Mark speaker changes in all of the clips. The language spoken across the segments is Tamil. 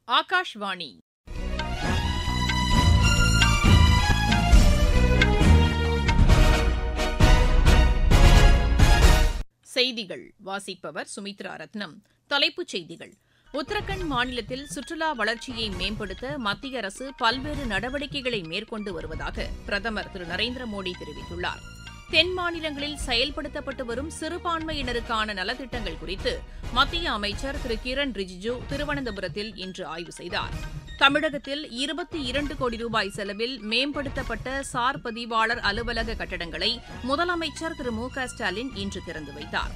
Speaker 1: ஆகாஷ்வாணி செய்திகள் வாசிப்பவர் சுமித்ரா ரத்னம். தலைப்புச் செய்திகள்: உத்தரகண்ட் மாநிலத்தில் சுற்றுலா வளர்ச்சியை மேம்படுத்த மத்திய அரசு பல்வேறு நடவடிக்கைகளை மேற்கொண்டு வருவதாக பிரதமர் திரு நரேந்திர மோடி தெரிவித்துள்ளார். தென் மாநிலங்களில் செயல்படுத்தப்பட்டு வரும் சிறுபான்மையினருக்கான நலத்திட்டங்கள் குறித்து மத்திய அமைச்சர் திரு கிரண் ரிஜிஜூ திருவனந்தபுரத்தில் இன்று ஆய்வு செய்தார். தமிழகத்தில் 22 கோடி ரூபாய் செலவில் மேம்படுத்தப்பட்ட சார் பதிவாளர் அலுவலக கட்டடங்களை முதலமைச்சர் திரு மு க ஸ்டாலின் இன்று திறந்து வைத்தார்.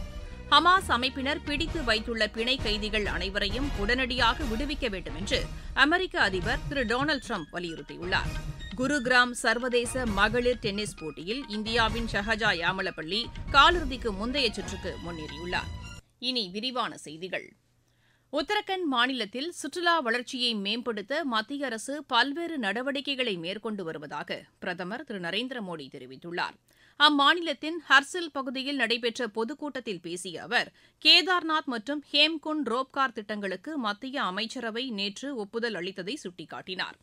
Speaker 1: ஹமாஸ் அமைப்பினர் பிடித்து வைத்துள்ள பிணை கைதிகள் அனைவரையும் உடனடியாக விடுவிக்க வேண்டும் என்று அமெரிக்க அதிபர் திரு டொனால்டு டிரம்ப் வலியுறுத்தியுள்ளார். குருகிராம் சர்வதேச மகளிர் டென்னிஸ் போட்டியில் இந்தியாவின் ஷஹஜா யாமலப்பள்ளி காலிறுதிக்கு முந்தைய சுற்றுக்கு முன்னேறியுள்ளார். இனி விரிவான செய்திகள். உத்தரகண்ட் மாநிலத்தில் சுற்றுலா வளர்ச்சியை மேம்படுத்த மத்திய அரசு பல்வேறு நடவடிக்கைகளை மேற்கொண்டு வருவதாக பிரதமர் திரு நரேந்திர மோடி தெரிவித்துள்ளார். அம்மாநிலத்தின் ஹர்சில் பகுதியில் நடைபெற்ற பொதுக்கூட்டத்தில் பேசிய அவர், கேதார்நாத் மற்றும் ஹேம்குண்ட் ரோப்கார் திட்டங்களுக்கு மத்திய அமைச்சரவை நேற்று ஒப்புதல் அளித்ததை சுட்டிக்காட்டினார்.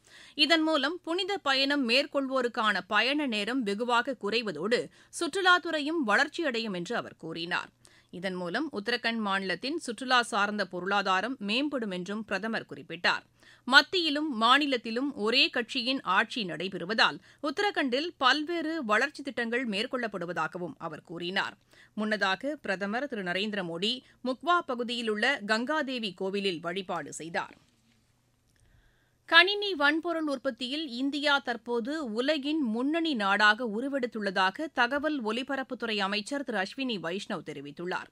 Speaker 1: இதன் மூலம் புனித பயணம் மேற்கொள்வோருக்கான பயண நேரம் வெகுவாக குறைவதோடு சுற்றுலாத்துறையும் வளர்ச்சியடையும் என்று அவர் கூறினார். இதன் மூலம் உத்தரகண்ட் மாநிலத்தின் சுற்றுலா சார்ந்த பொருளாதாரம் மேம்படும் என்றும் பிரதமர் குறிப்பிட்டார். மத்தியிலும் மாநிலத்திலும் ஒரே கட்சியின் ஆட்சி நடைபெறுவதால் உத்தரகண்டில் பல்வேறு வளர்ச்சித் திட்டங்கள் மேற்கொள்ளப்படுவதாகவும் அவர் கூறினார். முன்னதாக பிரதமர் திரு நரேந்திர மோடி முக்வா பகுதியில் உள்ள கங்காதேவி கோவிலில் வழிபாடு செய்தார். கணினி வன்பொருள் உற்பத்தியில் இந்தியா தற்போது உலகின் முன்னணி நாடாக உருவெடுத்துள்ளதாக தகவல் ஒலிபரப்புத்துறை அமைச்சர் திரு அஸ்வினி வைஷ்ணவ் தெரிவித்துள்ளார்.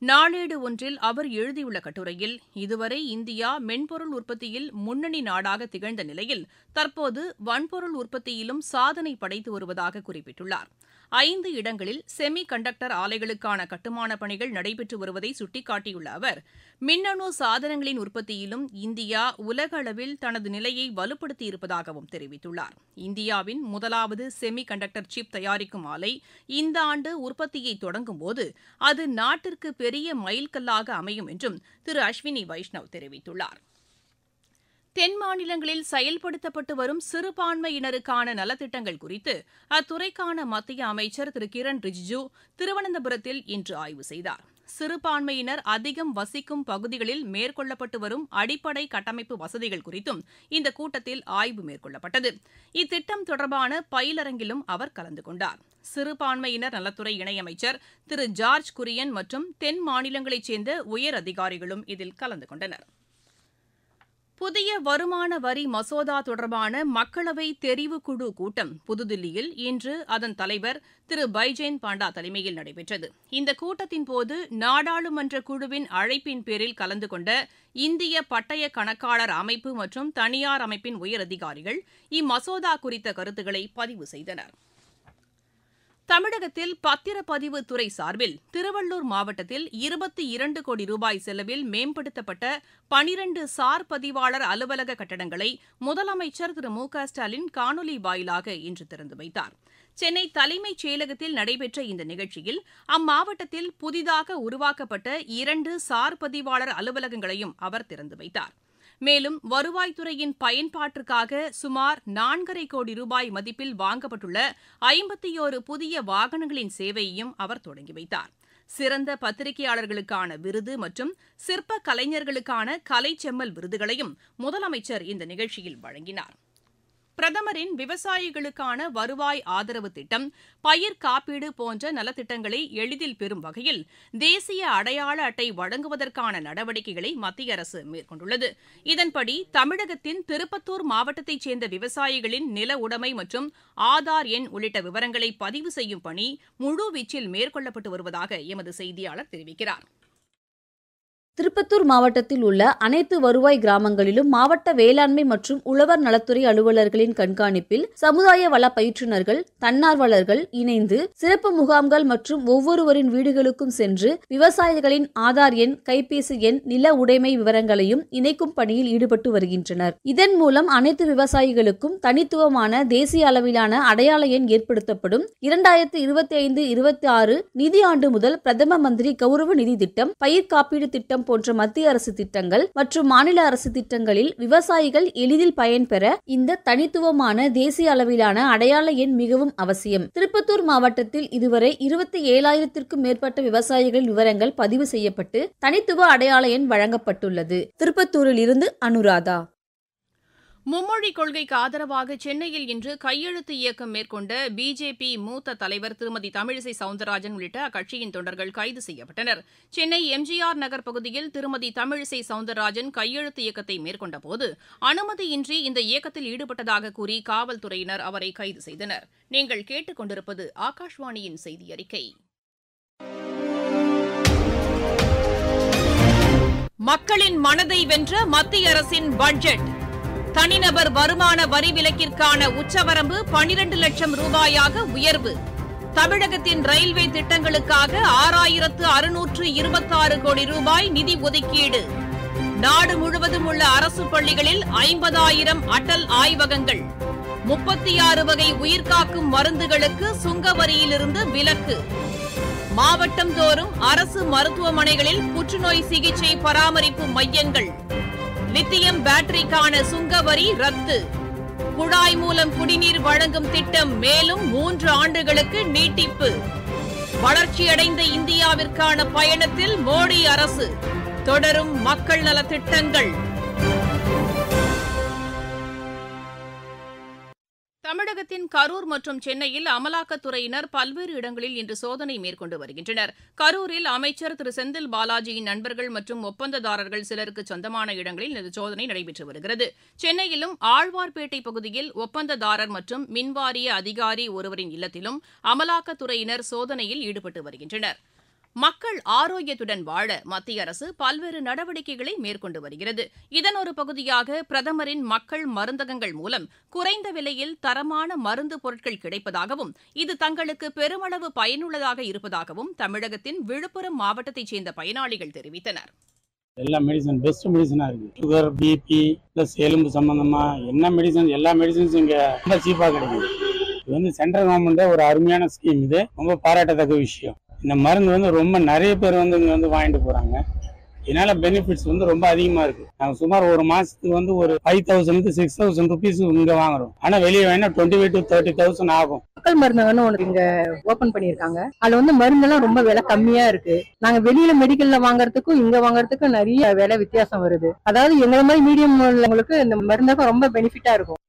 Speaker 1: நாளேடு ஒன்றில் அவர் எழுதியுள்ள கட்டுரையில், இதுவரை இந்தியா மென்பொருள் உற்பத்தியில் முன்னணி நாடாக திகழ்ந்த நிலையில் தற்போது வன்பொருள் உற்பத்தியிலும் சாதனை படைத்து வருவதாக குறிப்பிட்டுள்ளார். 5 இடங்களில் செமி கண்டக்டர் ஆலைகளுக்கான கட்டுமானப் பணிகள் நடைபெற்று வருவதை சுட்டிக்காட்டியுள்ள அவர், மின்னணு சாதனங்களின் உற்பத்தியிலும் இந்தியா உலக அளவில் தனது நிலையை வலுப்படுத்தியிருப்பதாகவும் தெரிவித்துள்ளார். இந்தியாவின் முதலாவது செமி கண்டக்டர் சிப் தயாரிக்கும் ஆலை இந்த ஆண்டு உற்பத்தியை தொடங்கும்போது அது நாட்டிற்கு பெரிய மைல்கல்லாக அமையும் என்றும் திரு அஸ்வினி வைஷ்ணவ் தெரிவித்துள்ளார். தென் மாநிலங்களில் செயல்படுத்தப்பட்டு வரும் சிறுபான்மையினருக்கான நலத்திட்டங்கள் குறித்து அத்துறைக்கான மத்திய அமைச்சர் திரு கிரண் ரிஜிஜூ திருவனந்தபுரத்தில் இன்று ஆய்வு செய்தார். சிறுபான்மையினர் அதிகம் வசிக்கும் பகுதிகளில் மேற்கொள்ளப்பட்டு வரும் அடிப்படை கட்டமைப்பு வசதிகள் குறித்தும் இந்த கூட்டத்தில் ஆய்வு மேற்கொள்ளப்பட்டது. இத்திட்டம் தொடர்பான பயிலரங்கிலும் அவர் கலந்து கொண்டார். சிறுபான்மையினர் நலத்துறை இணையமைச்சர் திரு ஜார்ஜ் குரியன் மற்றும் தென் மாநிலங்களைச் சேர்ந்த உயர் அதிகாரிகளும் இதில் கலந்து கொண்டனர். புதிய வருமான வரி மசோதா தொடர்பான மக்களவை தெரிவுக்குழு கூட்டம் புதுதில்லியில் இன்று அதன் தலைவர் திரு பைஜெயந்த் பாண்டா தலைமையில் நடைபெற்றது. இந்த கூட்டத்தின்போது நாடாளுமன்ற குழுவின் அழைப்பின் பேரில் கலந்து கொண்ட இந்திய பட்டய கணக்காளர் அமைப்பு மற்றும் தனியார் அமைப்பின் உயரதிகாரிகள் இம்மசோதா குறித்த கருத்துக்களை பதிவு செய்தனர். தமிழகத்தில் பத்திரப்பதிவு துறை சார்பில் திருவள்ளூர் மாவட்டத்தில் 22 கோடி ரூபாய் செலவில் மேம்படுத்தப்பட்ட 12 சார் பதிவாளர் அலுவலக கட்டடங்களை முதலமைச்சர் திரு மு க ஸ்டாலின் காணொலி வாயிலாக இன்று திறந்து வைத்தார். சென்னை தலைமைச் செயலகத்தில் நடைபெற்ற இந்த நிகழ்ச்சியில் அம்மாவட்டத்தில் புதிதாக உருவாக்கப்பட்ட 2 சார் பதிவாளர் அலுவலகங்களையும் அவர் திறந்து வைத்தார். மேலும் வருவாய்த்துறையின் பயன்பாட்டிற்காக சுமார் 4,5 கோடி ரூபாய் மதிப்பில் வாங்கப்பட்டுள்ள 51 புதிய வாகனங்களின் சேவையையும் அவர் தொடங்கி வைத்தார். சிறந்த பத்திரிகையாளர்களுக்கான விருது மற்றும் சிற்ப கலைஞர்களுக்கான கலைச்செம்மல் விருதுகளையும் முதலமைச்சர் இந்த நிகழ்ச்சியில் வழங்கினார். பிரதமரின் விவசாயிகளுக்கான வருவாய் ஆதரவு திட்டம், பயிர் காப்பீடு போன்ற நலத்திட்டங்களை எளிதில் பெறும் வகையில் தேசிய அடையாள அட்டை வழங்குவதற்கான நடவடிக்கைகளை மத்திய அரசு மேற்கொண்டுள்ளது. இதன்படி தமிழகத்தின் திருப்பத்தூர் மாவட்டத்தைச் சேர்ந்த விவசாயிகளின் நில உடைமை மற்றும் ஆதார் எண் உள்ளிட்ட விவரங்களை பதிவு செய்யும் பணி முழுவீச்சில் மேற்கொள்ளப்பட்டு வருவதாக எமது செய்தியாளர் தெரிவிக்கிறார்.
Speaker 2: திருப்பத்தூர் மாவட்டத்தில் உள்ள அனைத்து வருவாய் கிராமங்களிலும் மாவட்ட வேளாண்மை மற்றும் உழவர் நலத்துறை அலுவலர்களின் கண்காணிப்பில் சமுதாய வள பயிற்றுநர்கள், தன்னார்வலர்கள் இணைந்து சிறப்பு முகாம்கள் மற்றும் ஒவ்வொருவரின் வீடுகளுக்கும் சென்று விவசாயிகளின் ஆதார் எண், கைபேசி எண், நில உடைமை விவரங்களையும் இணைக்கும் பணியில் ஈடுபட்டு வருகின்றனர். இதன் மூலம் அனைத்து விவசாயிகளுக்கும் தனித்துவமான தேசிய அளவிலான அடையாள எண் ஏற்படுத்தப்படும். 2025-26 நிதி ஆண்டு முதல் பிரதம மந்திரி கௌரவ நிதி திட்டம், பயிர் காப்பீடு திட்டம் திட்டம் போன்ற மத்திய அரசு திட்டங்கள் மற்றும் மாநில அரசு திட்டங்களில் விவசாயிகள் எளிதில் பயன்பெற இந்த தனித்துவமான தேசிய அளவிலான அடையாள எண் மிகவும் அவசியம். திருப்பத்தூர் மாவட்டத்தில் இதுவரை 27,000க்கும் மேற்பட்ட விவசாயிகளின் விவரங்கள் பதிவு செய்யப்பட்டு தனித்துவ அடையாள எண் வழங்கப்பட்டுள்ளது. திருப்பத்தூரில் இருந்து அனுராதா.
Speaker 1: மும்மொழிக் கொள்கைக்கு ஆதரவாக சென்னையில் இன்று கையெழுத்து இயக்கம் மேற்கொண்ட பிஜேபி மூத்த தலைவர் திருமதி தமிழிசை சவுந்தரராஜன் உள்ளிட்ட அக்கட்சியின் தொண்டர்கள் கைது செய்யப்பட்டனர். சென்னை எம்ஜிஆர் நகர் பகுதியில் திருமதி தமிழிசை சவுந்தரராஜன் கையெழுத்து இயக்கத்தை மேற்கொண்டபோது அனுமதியின்றி இந்த இயக்கத்தில் ஈடுபட்டதாக கூறி காவல்துறையினர் அவரை கைது செய்தனர். நீங்கள் கேட்டுக் கொண்டிருப்பது ஆகாஷ்வாணியின் செய்தி அறிக்கை. மக்களின் மனதை வென்ற மத்திய அரசின் பட்ஜெட். தனிநபர் வருமான வரி விலக்கிற்கான உச்சவரம்பு 12 லட்சம் ரூபாயாக உயர்வு. தமிழகத்தின் ரயில்வே திட்டங்களுக்காக 6,626 கோடி ரூபாய் நிதி ஒதுக்கீடு. நாடு முழுவதும் உள்ள அரசு பள்ளிகளில் 50,000 அடல் ஆய்வகங்கள். 36 வகை உயிர்காக்கும் மருந்துகளுக்கு சுங்க வரியிலிருந்து விலக்கு. மாவட்டம் தோறும் அரசு மருத்துவமனைகளில் புற்றுநோய் சிகிச்சை பராமரிப்பு மையங்கள். லித்தியம் பேட்டரிக்கான சுங்க வரி ரத்து. குழாய் மூலம் குடிநீர் வழங்கும் திட்டம் மேலும் 3 ஆண்டுகளுக்கு நீட்டிப்பு. வளர்ச்சியடைந்த இந்தியாவிற்கான பயணத்தில் மோடி அரசு. தொடரும் மக்கள் நலத் திட்டங்கள். தமிழகத்தின் கரூர் மற்றும் சென்னையில் அமலாக்கத்துறையினர் பல்வேறு இடங்களில் இன்று சோதனை மேற்கொண்டு வருகின்றனர். கரூரில் அமைச்சர் திரு செந்தில் பாலாஜியின் நண்பர்கள் மற்றும் ஒப்பந்ததாரர்கள் சிலருக்கு சொந்தமான இடங்களில் இந்த சோதனை நடைபெற்று வருகிறது. சென்னையிலும் ஆழ்வார்பேட்டை பகுதியில் ஒப்பந்ததாரர் மற்றும் மின்வாரிய அதிகாரி ஒருவரின் இல்லத்திலும் அமலாக்கத்துறையினர் சோதனையில் ஈடுபட்டு வருகின்றனர். மக்கள் ஆரோக்கியத்துடன் வாழ மத்திய அரசு பல்வேறு நடவடிக்கைகளை மேற்கொண்டு வருகிறது. இதன் ஒரு பகுதியாக பிரதமரின் மக்கள் மருந்தகங்கள் மூலம் குறைந்த விலையில் தரமான மருந்து பொருட்கள் கிடைப்பதாகவும் இது தங்களுக்கு பெருமளவு பயனுள்ளதாக இருப்பதாகவும் தமிழகத்தின் விழுப்புரம் மாவட்டத்தைச் சேர்ந்த பயனாளிகள் தெரிவித்தனர்.
Speaker 3: எல்லா மெடிசன் பெஸ்ட் மெடிசனாக இருக்குது. சுகர், பிபி ப்ளஸ் எலும்பு சம்மந்தமாக என்ன மெடிசன், எல்லா மெடிசன்ஸும் இங்கே ரொம்ப சீப்பாக கிடைக்குது. இது வந்து சென்ட்ரல் கவர்மெண்ட்டே ஒரு அருமையான ஸ்கீம். இது ரொம்ப பாராட்டத்தக்க விஷயம். இந்த மருந்து வந்து ரொம்ப நிறைய பேர் வந்து இங்கே வந்து வாங்கிட்டு போகிறாங்க. இதனால பெனிஃபிட்ஸ் வந்து ரொம்ப அதிகமாக இருக்குது. நாங்கள் சுமார் ஒரு மாதத்துக்கு வந்து ஒரு 5,000 to 6,000 ருபீஸ் இங்கே வாங்குறோம். ஆனால் வெளியே வேணா 20,000 to 30,000 ஆகும்.
Speaker 4: மக்கள் மருந்தகம்னு ஒன்று இங்க ஓபன் பண்ணிருக்காங்க. அதுல வந்து மருந்தெல்லாம் ரொம்ப விலை கம்மியா இருக்கு. நாங்க வெளியில மெடிக்கல்ல வாங்குறதுக்கும் இங்க வாங்குறதுக்கும் நிறைய விலை வித்தியாசம் வருது. அதாவது எங்களை மாதிரி மீடியம் உள்ளவங்களுக்கு இந்த மருந்தகம் ரொம்ப பெனிஃபிட்டா இருக்கும்.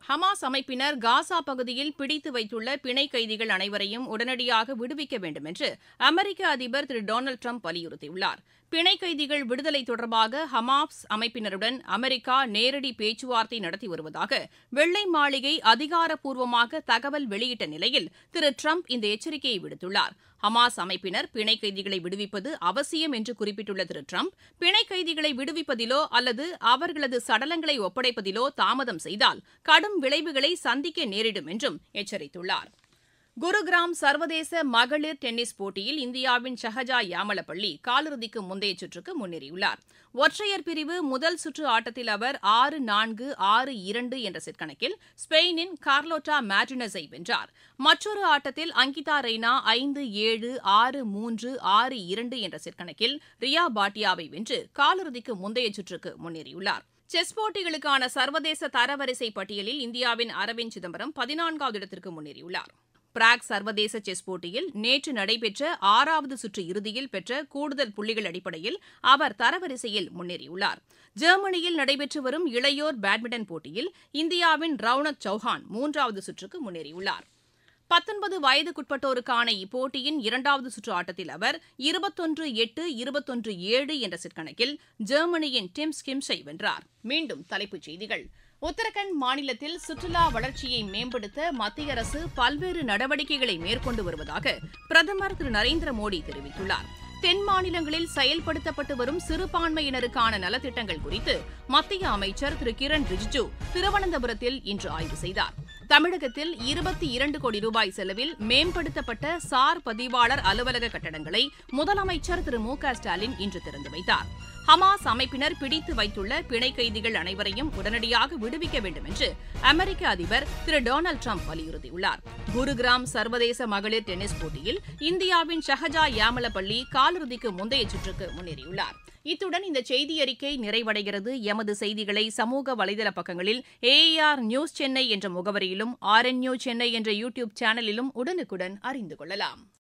Speaker 1: ஹமாஸ் அமைப்பினர் காசா பகுதியில் பிடித்து வைத்துள்ள பிணை கைதிகள் அனைவரையும் உடனடியாக விடுவிக்க வேண்டும் என்று அமெரிக்க அதிபர் திரு டொனால்டு டிரம்ப் வலியுறுத்தியுள்ளார். பிணை கைதிகள் விடுதலை தொடர்பாக ஹமாஸ் அமைப்பினருடன் அமெரிக்கா நேரடி பேச்சுவார்த்தை நடத்தி வருவதாக வெள்ளை மாளிகை அதிகாரப்பூர்வமாக தகவல் வெளியிட்ட நிலையில் திரு டிரம்ப் இந்த எச்சரிக்கையை விடுத்துள்ளார். ஹமாஸ் அமைப்பினர் பிணை கைதிகளை விடுவிப்பது அவசியம் என்று குறிப்பிட்டுள்ள திரு டிரம்ப், பிணை கைதிகளை விடுவிப்பதிலோ அல்லது அவர்களது சடலங்களை ஒப்படைப்பதிலோ தாமதம் செய்தால் கடும் விளைவுகளை சந்திக்க நேரிடும் என்றும் எச்சரித்துள்ளார். குருகிராம் சர்வதேச மகளிர் டென்னிஸ் போட்டியில் இந்தியாவின் ஷஹஜா யாமலப்பள்ளி காலிறுதிக்கு முந்தைய சுற்றுக்கு முன்னேறியுள்ளார். ஒற்றையர் பிரிவு முதல் சுற்று ஆட்டத்தில் அவர் 6-4, 6-2 என்ற செட் கணக்கில் ஸ்பெயினின் கார்லோட்டா மார்டினஸை வென்றார். மற்றொரு ஆட்டத்தில் அங்கிதா ரெய்னா 5-7, 6-3, 6-2 என்ற செட் கணக்கில் ரியா பாட்டியாவை வென்று காலிறுதிக்கு முந்தைய சுற்றுக்கு முன்னேறியுள்ளார். செஸ் போட்டிகளுக்கான சர்வதேச தரவரிசை பட்டியலில் இந்தியாவின் அரவிந்த் சிதம்பரம் 14வது இடத்திற்கு முன்னேறியுள்ளார். பிராக் சர்வதேச செஸ் போட்டியில் நேற்று நடைபெற்ற 6வது சுற்று இறுதியில் பெற்ற கூடுதல் புள்ளிகள் அடிப்படையில் அவர் தரவரிசையில் முன்னேறியுள்ளார். ஜெர்மனியில் நடைபெற்று வரும் இளையோர் பேட்மிண்டன் போட்டியில் இந்தியாவின் ரவுனக் சௌஹான் 3வது சுற்றுக்கு முன்னேறியுள்ளார். 19 வயதுக்குட்பட்டோருக்கான இப்போட்டியின் 2வது சுற்று ஆட்டத்தில் அவர் 21-8, 21-7 என்ற செட் கணக்கில் ஜெர்மனியின் டிம் ஸ்கிம்ஸை வென்றார். மீண்டும் தலைப்புச் செய்திகள். உத்தரகண்ட் மாநிலத்தில் சுற்றுலா வளர்ச்சியை மேம்படுத்த மத்திய அரசு பல்வேறு நடவடிக்கைகளை மேற்கொண்டு வருவதாக பிரதமர் திரு நரேந்திர மோடி தெரிவித்துள்ளார். தென் மாநிலங்களில் செயல்படுத்தப்பட்டு வரும் சிறுபான்மையினருக்கான நலத்திட்டங்கள் குறித்து மத்திய அமைச்சர் திரு கிரண் ரிஜிஜூ திருவனந்தபுரத்தில் இன்று ஆய்வு செய்தார். தமிழகத்தில் 22 கோடி ரூபாய் செலவில் மேம்படுத்தப்பட்ட சார் பதிவாளர் அலுவலக கட்டடங்களை முதலமைச்சர் திரு மு.க. ஸ்டாலின் இன்று திறந்து வைத்தார். ஹமாஸ் அமைப்பினர் பிடித்து வைத்துள்ள பிணை கைதிகள் அனைவரையும் உடனடியாக விடுவிக்க வேண்டும் என்று அமெரிக்க அதிபர் திரு டொனால்டு டிரம்ப் வலியுறுத்தியுள்ளார். குருகிராம் சர்வதேச மகளிர் டென்னிஸ் போட்டியில் இந்தியாவின் ஷஹஜா யாமலப்பள்ளி காலிறுதிக்கு முந்தைய சுற்றுக்கு முன்னேறியுள்ளார். இத்துடன் இந்த செய்தி அறிக்கை நிறைவடைகிறது. எமது செய்திகளை சமூக வலைதள பக்கங்களில் AAR நியூஸ் சென்னை என்ற முகவரியிலும் RNU சென்னை என்ற யூடியூப் சேனலிலும் உடனுக்குடன் அறிந்து கொள்ளலாம்.